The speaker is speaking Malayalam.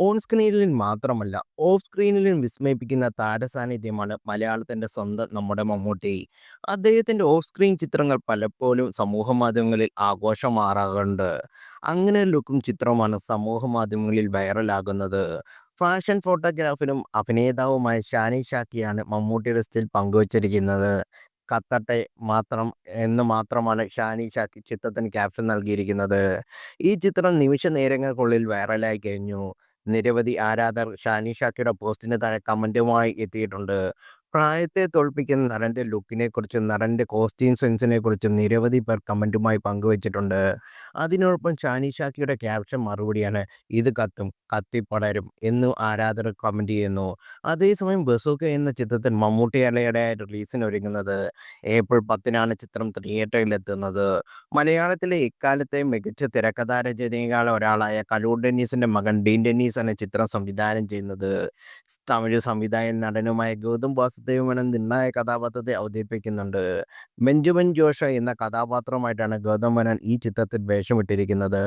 ഓൺ സ്ക്രീനിൽ മാത്രമല്ല, ഓഫ് സ്ക്രീനിലും വിസ്മയിപ്പിക്കുന്ന താരസാന്നിധ്യമാണ് മലയാളത്തിന്റെ സ്വന്തം നമ്മുടെ മമ്മൂട്ടി. അദ്ദേഹത്തിന്റെ ഓഫ് സ്ക്രീൻ ചിത്രങ്ങൾ പലപ്പോഴും സമൂഹമാധ്യമങ്ങളിൽ ആഘോഷമാറാറുണ്ട്. അങ്ങനെ ഒരു ലുക്കും ചിത്രവുമാണ് സമൂഹമാധ്യമങ്ങളിൽ വൈറലാകുന്നത്. ഫാഷൻ ഫോട്ടോഗ്രാഫറും അഭിനേതാവുമായ ഷാനി ഷാക്കിയാണ് മമ്മൂട്ടിയുടെ സ്റ്റിൽ പങ്കുവച്ചിരിക്കുന്നത്. "കത്തട്ടെ മാത്രം" എന്ന് മാത്രമാണ് ഷാനി ഷാക്കി ചിത്രത്തിന് ക്യാപ്ഷൻ നൽകിയിരിക്കുന്നത്. ഈ ചിത്രം നിമിഷ നേരങ്ങൾക്കുള്ളിൽ വൈറലായി കഴിഞ്ഞു. നിരവധി ആരാധകർ ഷാനി ഷാക്കിയുടെ പോസ്റ്റിന് താഴെ കമന്റുമായി എത്തിയിട്ടുണ്ട്. പ്രായത്തെ തോൽപ്പിക്കുന്ന നടന്റെ ലുക്കിനെക്കുറിച്ചും നടന്റെ കോസ്റ്റ്യൂം സെൻസിനെക്കുറിച്ചും നിരവധി പേർ കമന്റുമായി പങ്കുവച്ചിട്ടുണ്ട്. അതിനോടൊപ്പം ഷാനി ഷാക്കിയുടെ ക്യാപ്ഷൻ മറുപടിയാണ് "ഇത് കത്തും, കത്തിപ്പടരും" എന്നും ആരാധകർ കമന്റ് ചെയ്യുന്നു. അതേസമയം ബസൂക്ക എന്ന ചിത്രത്തിൽ മമ്മൂട്ടി റിലീസിന് ഒരുങ്ങുന്നത്. ഏപ്രിൽ 10-നാണ് ചിത്രം തിയേറ്ററിലെത്തുന്നത്. മലയാളത്തിലെ ഇക്കാലത്തെ മികച്ച തിരക്കഥാരചനകളിൽ ഒരാളായ കലൂർ ഡെന്നീസിന്റെ മകൻ ഡീൻ ഡെന്നീസാണ് ചിത്രം സംവിധാനം ചെയ്യുന്നത്. തമിഴ് സംവിധായകനും നടനുമായ ഗൗതം വാസുദേവൻ നിർണായക കഥാപാത്രത്തെ അവതരിപ്പിക്കുന്നുണ്ട്. ബെഞ്ചമിൻ ജോഷ എന്ന കഥാപാത്രമായിട്ടാണ് ഗൗതം മേനോൻ ഈ ചിത്രത്തിൽ വേഷമിട്ടിരിക്കുന്നത്.